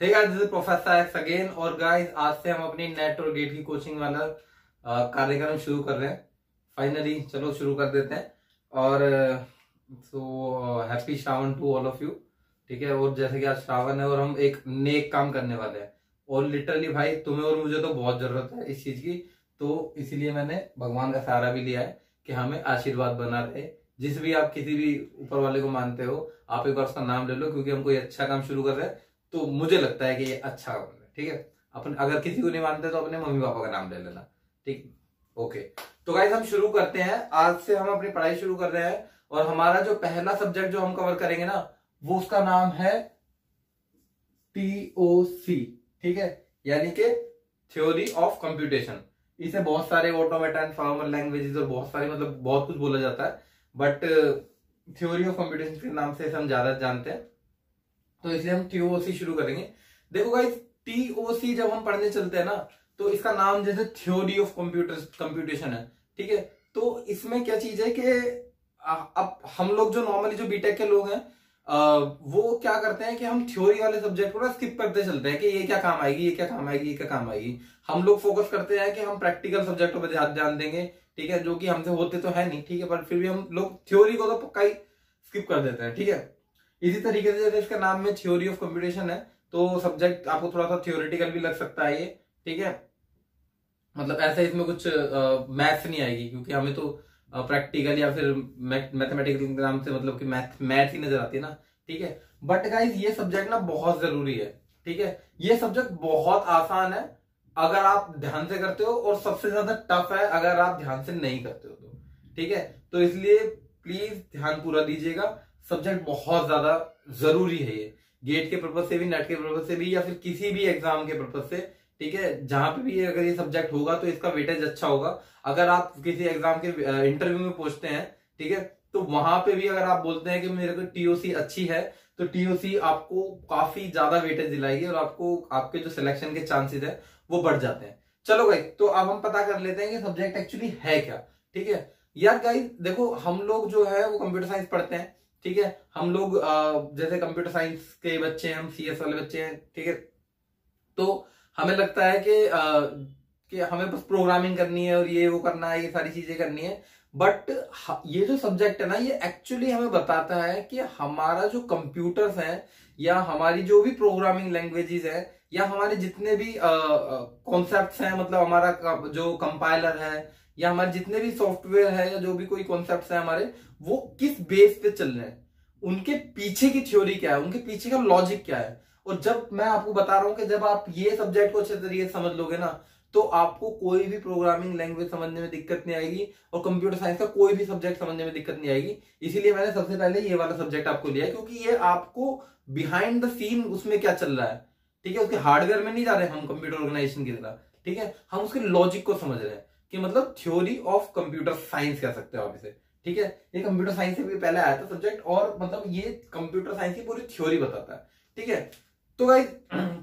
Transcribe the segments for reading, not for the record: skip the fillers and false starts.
Hey guys, this is professor X again. और guys, आज से हम अपनी नेट और गेट की कोचिंग वाला कार्यक्रम शुरू कर रहे हैं। फाइनली चलो शुरू कर देते हैं। और happy Shravan to all of you. ठीक है, और जैसे कि आज श्रावण है और हम एक नेक काम करने वाले हैं, और लिटरली भाई तुम्हें और मुझे तो बहुत जरूरत है इस चीज की। तो इसीलिए मैंने भगवान का सहारा भी लिया है कि हमें आशीर्वाद बना रहे। जिस भी आप किसी भी ऊपर वाले को मानते हो, आप एक बार उसका नाम ले लो, क्योंकि हम कोई अच्छा काम शुरू कर रहे हैं तो मुझे लगता है कि ये अच्छा काम है। ठीक है, अपन अगर किसी को नहीं मानते तो अपने मम्मी पापा का नाम ले लेना। ठीक, ओके। तो गाइस, हम शुरू करते हैं। आज से हम अपनी पढ़ाई शुरू कर रहे हैं, और हमारा जो पहला सब्जेक्ट जो हम कवर करेंगे ना, वो उसका नाम है टीओसी। ठीक है, यानी कि थ्योरी ऑफ कंप्यूटेशन। इसे बहुत सारे ऑटोमेटन फॉर्मल लैंग्वेजेस और बहुत सारे मतलब बहुत कुछ बोला जाता है, बट थ्योरी ऑफ कंप्यूटेशन के नाम से हम ज्यादा जानते हैं, तो इसलिए हम टीओसी शुरू करेंगे। देखो गाइस, टीओसी जब हम पढ़ने चलते हैं ना, तो इसका नाम जैसे थ्योरी ऑफ कंप्यूटेशन है। ठीक है, तो इसमें क्या चीज है कि अब हम लोग जो नॉर्मली जो बीटेक के लोग हैं, वो क्या करते हैं कि हम थ्योरी वाले सब्जेक्ट को ना स्किप करते चलते हैं कि ये क्या काम आएगी, ये क्या काम आएगी, ये क्या काम आएगी। हम लोग फोकस करते हैं कि हम प्रैक्टिकल सब्जेक्टों पर ध्यान देंगे। ठीक है, जो कि हमसे होते तो है नहीं। ठीक है, पर फिर भी हम लोग थ्योरी को तो पक्का ही स्किप कर देते हैं। ठीक है, इसी तरीके से जैसे इसका नाम में थ्योरी ऑफ कंप्यूटेशन है, तो सब्जेक्ट आपको थोड़ा सा थ्योरेटिकल भी लग सकता है ये। ठीक है, मतलब ऐसे इसमें कुछ मैथ्स नहीं आएगी, क्योंकि हमें तो प्रैक्टिकल या फिर मैथमेटिकल नाम से मतलब कि मैथ ही नजर आती है ना। ठीक है, बट गाइस, ये सब्जेक्ट ना बहुत जरूरी है। ठीक है, ये सब्जेक्ट बहुत आसान है अगर आप ध्यान से करते हो, और सबसे ज्यादा टफ है अगर आप ध्यान से नहीं करते हो तो। ठीक है, तो इसलिए प्लीज ध्यान पूरा दीजिएगा। सब्जेक्ट बहुत ज्यादा जरूरी है ये, गेट के पर्पज से भी, नेट के पर्पज से भी, या फिर किसी भी एग्जाम के पर्पज से। ठीक है, जहां पे भी अगर ये सब्जेक्ट होगा तो इसका वेटेज अच्छा होगा। अगर आप किसी एग्जाम के इंटरव्यू में पूछते हैं, ठीक है, तो वहां पे भी अगर आप बोलते हैं कि मेरे को टीओसी अच्छी है, तो टीओसी आपको काफी ज्यादा वेटेज दिलाएगी, और आपको आपके जो सिलेक्शन के चांसेस है वो बढ़ जाते हैं। चलो भाई, तो अब हम पता कर लेते हैं कि सब्जेक्ट एक्चुअली है क्या। ठीक है यार गाइस, देखो हम लोग जो है वो कंप्यूटर साइंस पढ़ते हैं। ठीक है, हम लोग जैसे कंप्यूटर साइंस के बच्चे हैं, हम सीएस वाले बच्चे हैं। ठीक है, तो हमें लगता है कि हमें बस प्रोग्रामिंग करनी है और ये वो करना है, ये सारी चीजें करनी है। बट ये जो सब्जेक्ट है ना, ये एक्चुअली हमें बताता है कि हमारा जो कंप्यूटर्स हैं, या हमारी जो भी प्रोग्रामिंग लैंग्वेजेस है, या हमारे जितने भी कॉन्सेप्ट्स हैं, मतलब हमारा जो कंपाइलर है, या हमारे जितने भी सॉफ्टवेयर है, या जो भी कोई कॉन्सेप्ट्स है हमारे, वो किस बेस पे चल रहे हैं, उनके पीछे की थ्योरी क्या है, उनके पीछे का लॉजिक क्या है। और जब मैं आपको बता रहा हूं कि जब आप ये सब्जेक्ट को अच्छे तरीके से समझ लोगे ना, तो आपको कोई भी प्रोग्रामिंग लैंग्वेज समझने में दिक्कत नहीं आएगी, और कंप्यूटर साइंस का कोई भी सब्जेक्ट समझने में दिक्कत नहीं आएगी। इसीलिए मैंने सबसे पहले ये वाला सब्जेक्ट आपको लिया है, क्योंकि ये आपको बिहाइंड द सीन उसमें क्या चल रहा है, ठीक है, उसके हार्डवेयर में नहीं जा रहे हम कंप्यूटर ऑर्गेनाइजेशन की तरह। ठीक है, हम उसके लॉजिक को समझ रहे हैं, कि मतलब थ्योरी ऑफ कंप्यूटर साइंस कह सकते हो आप इसे। ठीक है, ये कंप्यूटर साइंस से भी पहले आया था सब्जेक्ट, और मतलब ये कंप्यूटर साइंस की पूरी थ्योरी बताता है। ठीक है, तो गाइस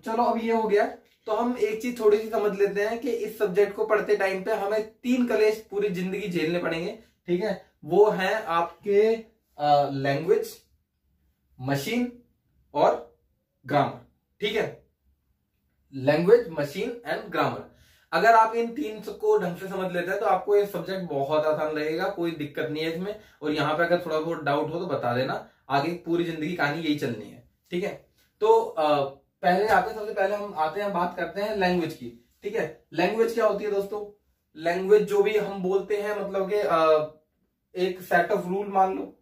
चलो, अब ये हो गया, तो हम एक चीज थोड़ी सी समझ लेते हैं कि इस सब्जेक्ट को पढ़ते टाइम पे हमें 3 कलेश पूरी जिंदगी झेलने पड़ेंगे। ठीक है, वो है आपके लैंग्वेज, मशीन और ग्रामर। ठीक है, लैंग्वेज, मशीन एंड ग्रामर। अगर आप इन 3 को ढंग से समझ लेते हैं तो आपको ये सब्जेक्ट बहुत आसान रहेगा, कोई दिक्कत नहीं है इसमें। और यहाँ पे अगर थोड़ा बहुत डाउट हो तो बता देना, आगे पूरी जिंदगी कहानी यही चलनी है। ठीक है, तो सबसे पहले हम आते हैं, बात करते हैं लैंग्वेज की। ठीक है, लैंग्वेज क्या होती है दोस्तों? लैंग्वेज जो भी हम बोलते हैं, मतलब कि एक सेट ऑफ रूल मान लो,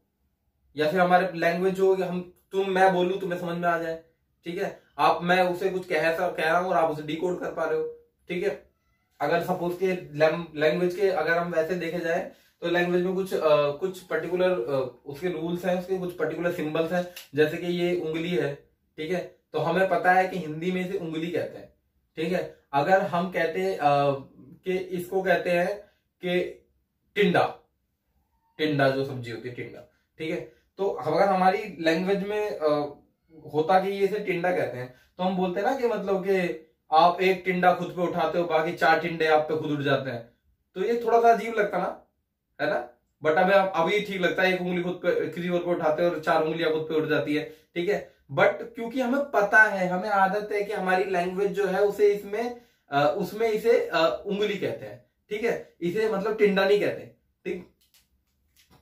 या फिर हमारे लैंग्वेज जो मैं बोलूं तुम्हें समझ में आ जाए। ठीक है, मैं उसे कुछ कह रहा हूं और आप उसे डिकोड कर पा रहे हो। ठीक है, अगर सपोज के लैंग्वेज के अगर हम वैसे देखे जाए, तो लैंग्वेज में कुछ पर्टिकुलर उसके रूल्स हैं, उसके कुछ पर्टिकुलर सिंबल्स हैं। जैसे कि ये उंगली है, ठीक है, तो हमें पता है कि हिंदी में इसे उंगली कहते हैं। ठीक है, अगर हम कहते कि इसको कहते हैं कि टिंडा, टिंडा जो सब्जी होती है, टिंडा। ठीक है, तो अगर हमारी लैंग्वेज में होता कि ये इसे टिंडा कहते हैं, तो हम बोलते हैं ना कि मतलब कि आप एक टिंडा खुद पे उठाते हो, बाकी 4 टिंडे आप पे खुद उठ जाते हैं। तो ये थोड़ा सा अजीब लगता ना, है ना? बट अभी ठीक लगता है, एक उंगली खुद पे किसी और पे उठाते हो और 4 उंगलियां खुद पे उठ जाती है। ठीक है, बट क्योंकि हमें पता है, हमें आदत है कि हमारी लैंग्वेज जो है उसे इसमें उसमें इसे उंगली कहते हैं, ठीक है, इसे मतलब टिंडा नहीं कहते, ठीक।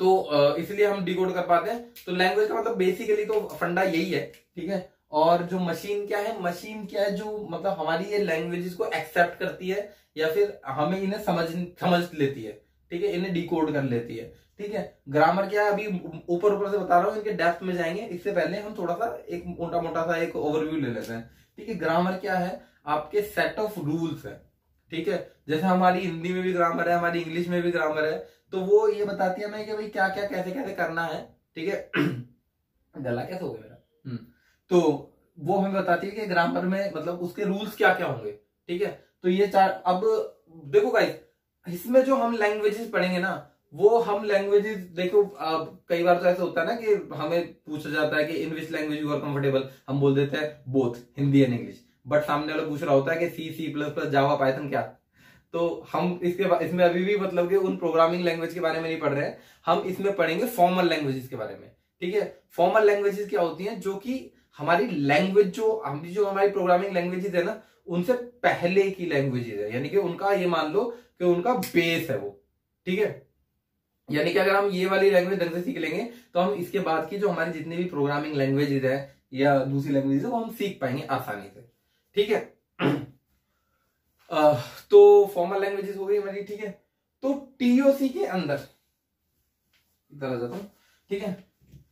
तो इसलिए हम डिकोड कर पाते हैं। तो लैंग्वेज का मतलब बेसिकली तो फंडा यही है, ठीक है। और जो मशीन क्या है, मशीन क्या है, जो मतलब हमारी ये लैंग्वेजेस को एक्सेप्ट करती है या फिर हमें इन्हें समझ लेती है, ठीक है, इन्हें डिकोड कर लेती है, ठीक है। ग्रामर क्या है, अभी ऊपर ऊपर से बता रहा हूँ, इनके डेप्थ में जाएंगे, इससे पहले हम थोड़ा सा एक मोटा मोटा सा एक ओवरव्यू ले लेते हैं, ठीक है। ग्रामर क्या है, आपके सेट ऑफ रूल्स है, ठीक है। जैसे हमारी हिंदी में भी ग्रामर है, हमारी इंग्लिश में भी ग्रामर है, तो वो ये बताती है हमें कि भाई क्या क्या कैसे कैसे करना है, ठीक है। गला कैसे हो गया मेरा। तो वो हमें बताती है कि ग्रामर में मतलब उसके रूल्स क्या क्या होंगे, ठीक है। तो ये चार, अब देखो गाइस, इसमें जो हम लैंग्वेजेस पढ़ेंगे ना, वो हम लैंग्वेजेस देखो, कई बार तो ऐसा होता है ना कि हमें पूछा जाता है कि in which language you are comfortable, हम बोल देते हैं both Hindi and English, but सामने वाला पूछ रहा होता है कि C, C plus plus, Java, Python क्या। तो हम इसमें अभी भी मतलब कि उन प्रोग्रामिंग लैंग्वेज के बारे में नहीं पढ़ रहे हैं, हम इसमें पढ़ेंगे फॉर्मल लैंग्वेजेस के बारे में, ठीक है। फॉर्मल लैंग्वेजेस क्या होती हैं, जो कि हमारी लैंग्वेज जो हमारी प्रोग्रामिंग लैंग्वेजेस है ना, उनसे पहले की लैंग्वेजेस है, यानी कि उनका ये मान लो कि उनका बेस है वो, ठीक है। यानी कि अगर हम ये वाली लैंग्वेज ढंग से सीख लेंगे तो हम इसके बाद की जो हमारी जितनी भी प्रोग्रामिंग लैंग्वेजेस है या दूसरी लैंग्वेजेस है वो हम सीख पाएंगे आसानी से, ठीक है। तो फॉर्मल लैंग्वेजेस हो गई हमारी, ठीक है। तो टीओसी के अंदर इधर आ जाता हूं, ठीक है।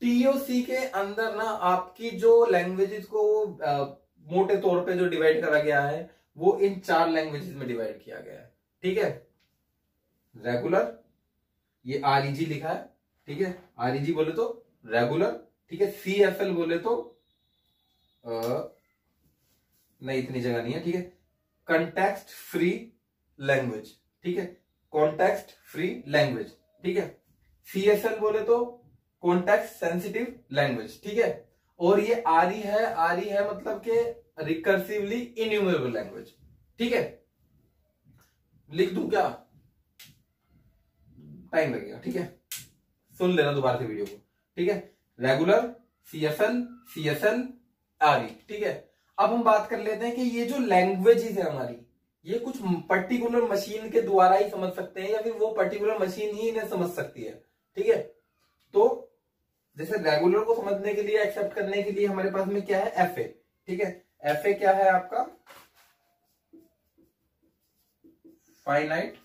टीओसी के अंदर ना आपकी जो लैंग्वेजेस को मोटे तौर पे जो डिवाइड करा गया है वो इन 4 लैंग्वेजेस में डिवाइड किया गया है, ठीक है। रेगुलर, ये आरईजी लिखा है, ठीक है, आरईजी बोले तो रेगुलर, ठीक है। सीएसएल बोले तो नहीं, इतनी जगह नहीं है, ठीक है। कंटेक्स्ट फ्री लैंग्वेज, ठीक है, कॉन्टेक्स्ट फ्री लैंग्वेज, ठीक है। सीएसएल बोले तो कॉन्टेक्स्ट सेंसिटिव लैंग्वेज, ठीक है। और ये आरई है मतलब के रिकर्सिवली इन्यूमरेबल लैंग्वेज, ठीक है। लिख दूं क्या, टाइम लगेगा, ठीक है, सुन लेना दोबारा से वीडियो को, ठीक है। रेगुलर, सीएसएल, आरई, ठीक है। अब हम बात कर लेते हैं कि ये जो लैंग्वेजेस है हमारी, ये कुछ पर्टिकुलर मशीन के द्वारा ही समझ सकते हैं या फिर वो पर्टिकुलर मशीन ही इन्हें समझ सकती है, ठीक है। तो जैसे रेगुलर को समझने के लिए, एक्सेप्ट करने के लिए हमारे पास में क्या है, एफए, ठीक है। एफए क्या है आपका, फाइनाइट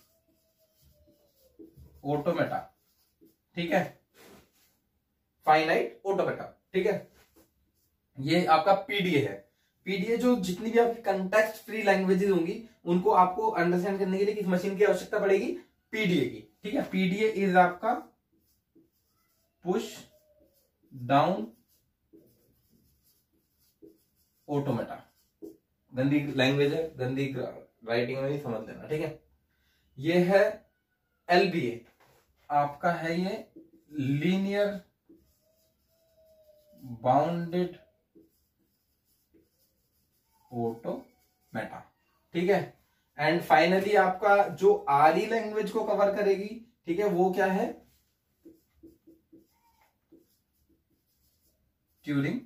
ऑटोमेटा, ठीक है, फाइनाइट ऑटोमेटा, ठीक है। ये आपका पीडीए है। पीडीए जो जितनी भी आपकी कंटेक्स्ट फ्री लैंग्वेजेस होंगी उनको आपको अंडरस्टैंड करने के लिए किस मशीन की आवश्यकता पड़ेगी, पीडीए की, ठीक है। पीडीए इज आपका पुश डाउन ऑटोमेटा। गंदी लैंग्वेज है, गंदी राइटिंग में नहीं, समझ लेना, ठीक है। ये है एलबीए, आपका है ये लीनियर बाउंडेड ऑटोमेटा, ठीक है। एंड फाइनली आपका जो आरई लैंग्वेज को कवर करेगी, ठीक है, वो क्या है, ट्यूरिंग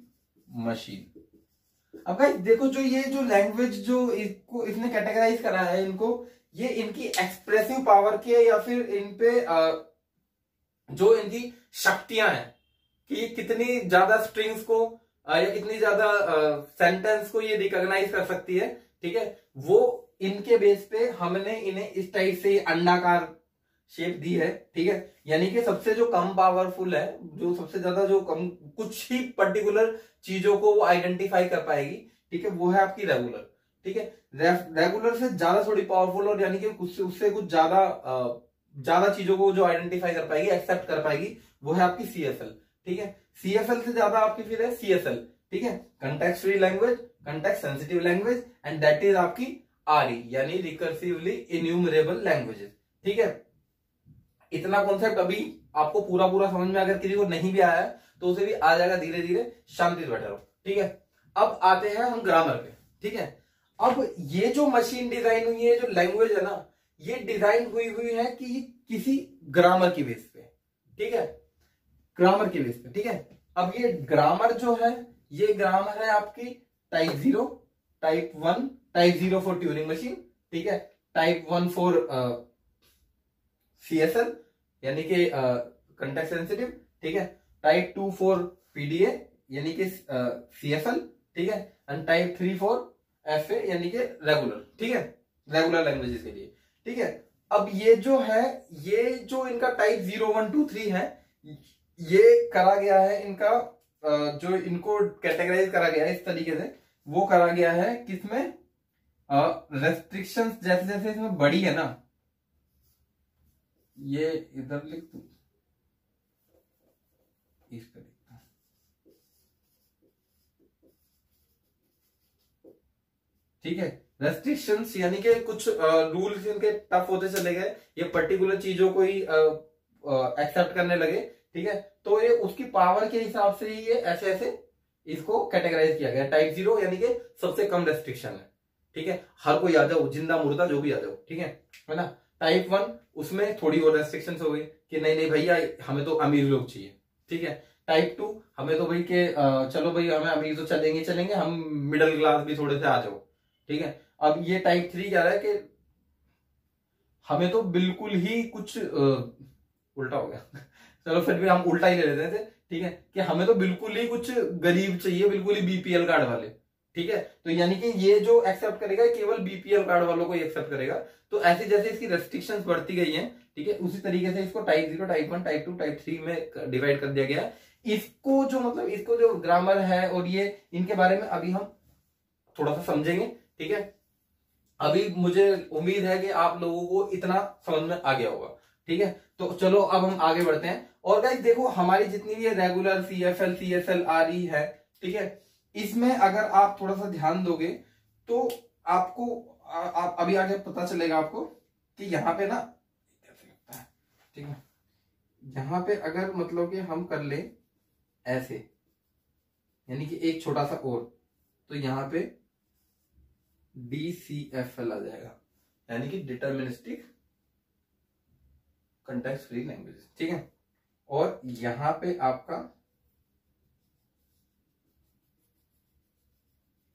मशीन। अब गाइस देखो, जो ये जो लैंग्वेज जो इसको इसने कैटेगराइज करा है इनको, ये इनकी एक्सप्रेसिव पावर के या फिर इन पे जो इनकी शक्तियां हैं कि कितनी ज्यादा स्ट्रिंग्स को या कितनी ज्यादा सेंटेंस को ये रिकॉग्नाइज कर सकती है, ठीक है, वो इनके बेस पे हमने इन्हें इस टाइप से अंडाकार शेप दी है, ठीक है। यानी कि सबसे जो कम पावरफुल है, जो सबसे ज्यादा जो कम कुछ ही पर्टिकुलर चीजों को वो आइडेंटिफाई कर पाएगी, ठीक है, वो है आपकी रेगुलर, ठीक है। रेगुलर से ज्यादा थोड़ी पावरफुल और यानी कि उससे कुछ ज्यादा चीजों को जो आइडेंटिफाई कर पाएगी, एक्सेप्ट कर पाएगी, वो है आपकी सीएसएल, ठीक है। सीएसएल से ज्यादा आपकी फिर है सीएसएल, ठीक है, context free language, context sensitive language, and that is आपकी आरई यानी रिकर्सिवली इन्यूमरेबल लैंग्वेजेस, ठीक है। इतना कॉन्सेप्ट अभी आपको पूरा समझ में अगर किसी को नहीं भी आया तो उसे भी आ जाएगा धीरे धीरे, शांति से बैठे रहो, ठीक है। अब आते हैं हम ग्रामर पे, ठीक है। अब ये जो मशीन डिजाइन हुई है, जो लैंग्वेज है ना, ये डिजाइन हुई है कि किसी ग्रामर की बेस पे, ठीक है, ग्रामर की बेस पे, ठीक है। अब ये ग्रामर जो है ये ग्रामर है आपकी type 0, type 1, type 0 for Turing machine, ठीक है, टाइप 1 फॉर CSL यानी कि कंटेक्स्ट सेंसिटिव, ठीक है, टाइप 2 फॉर PDA यानी कि CSL, ठीक है, एंड टाइप 3 फॉर FA यानी कि रेगुलर, ठीक है, रेगुलर लैंग्वेजेस के लिए, ठीक है। अब ये जो है, ये जो इनका टाइप 0, 1, 2, 3 है, ये करा गया है इनका जो इनको कैटेगराइज करा गया है इस तरीके से, वो करा गया है किसमें, रेस्ट्रिक्शंस जैसे जैसे इसमें बड़ी है ना, ये इधर लिख दू, इस पर लिखता हूं, ठीक है। रेस्ट्रिक्शंस यानी कि कुछ रूल्स इनके टफ होते चले गए, ये पर्टिकुलर चीजों को ही एक्सेप्ट करने लगे, ठीक है। तो ये उसकी पावर के हिसाब से ही ये ऐसे ऐसे इसको कैटेगराइज किया गया। टाइप 0 यानी कि सबसे कम रेस्ट्रिक्शन है, ठीक है, हर कोई आ जाओ, जिंदा मुर्दा जो भी आ जाओ, ठीक है ना। टाइप 1 उसमें थोड़ी और रेस्ट्रिक्शन हो गई कि नहीं नहीं भैया हमें तो अमीर लोग चाहिए, ठीक है। टाइप 2 हमें तो भाई के चलो भाई हमें अमीर तो चलेंगे चलेंगे, हम मिडिल क्लास भी थोड़े से आ जाओ, ठीक है। अब ये टाइप 3 क्या रहा है कि हमें तो बिल्कुल ही कुछ उल्टा हो गया चलो फिर भी हम उल्टा ही ले लेते थे, ठीक है, कि हमें तो बिल्कुल ही कुछ गरीब चाहिए, बिल्कुल ही BPL कार्ड वाले, ठीक है। तो यानी कि ये जो एक्सेप्ट करेगा केवल BPL कार्ड वालों को ही एक्सेप्ट करेगा। तो ऐसे जैसे इसकी रेस्ट्रिक्शंस बढ़ती गई हैं, ठीक है, उसी तरीके से इसको टाइप 0, टाइप 1, टाइप 2, टाइप 3 में डिवाइड कर दिया गया है। इसको जो मतलब इसको जो ग्रामर है और ये इनके बारे में अभी हम थोड़ा सा समझेंगे, ठीक है। अभी मुझे उम्मीद है कि आप लोगों को इतना समझ में आ गया होगा, ठीक है। तो चलो अब हम आगे बढ़ते हैं। और गाइस देखो हमारी जितनी भी रेगुलर CFL, CSL, RE है, ठीक है, इसमें अगर आप थोड़ा सा ध्यान दोगे तो आपको आप अभी आगे पता चलेगा आपको कि यहाँ पे ना कैसे लगता है, ठीक है। यहाँ पे अगर मतलब कि हम कर ले ऐसे, यानी कि एक छोटा सा और, तो यहाँ पे DCFL आ जाएगा, यानी कि डिटर्मिनिस्टिक कंटेक्स्ट फ्री लैंग्वेज, ठीक है। और यहां पे आपका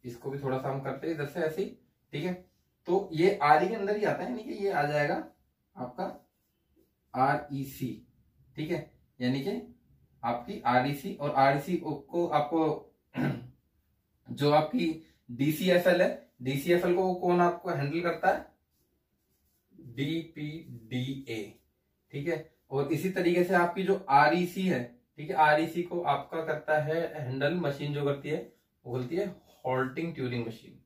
इसको भी थोड़ा सा हम करते हैं इधर से ऐसे ही, ठीक है। तो ये RE के अंदर ही आता है, यानी कि ये आ जाएगा आपका REC, ठीक है, यानी कि आपकी REC। और REC को आपको जो आपकी DCFL है, DCFL को कौन आपको हैंडल करता है, DPDA, ठीक है। और इसी तरीके से आपकी जो REC है, ठीक है, REC को आपका करता है हैंडल मशीन जो करती है वो बोलती है हॉल्टिंग ट्यूरिंग मशीन,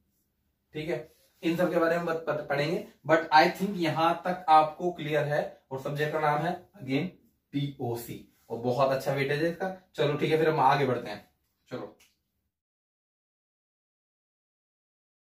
ठीक है। इन सब के बारे में पढ़ेंगे, बट आई थिंक यहां तक आपको क्लियर है। और सब्जेक्ट का नाम है अगेन POC और बहुत अच्छा वेटेज है इसका। चलो ठीक है, फिर हम आगे बढ़ते हैं, चलो।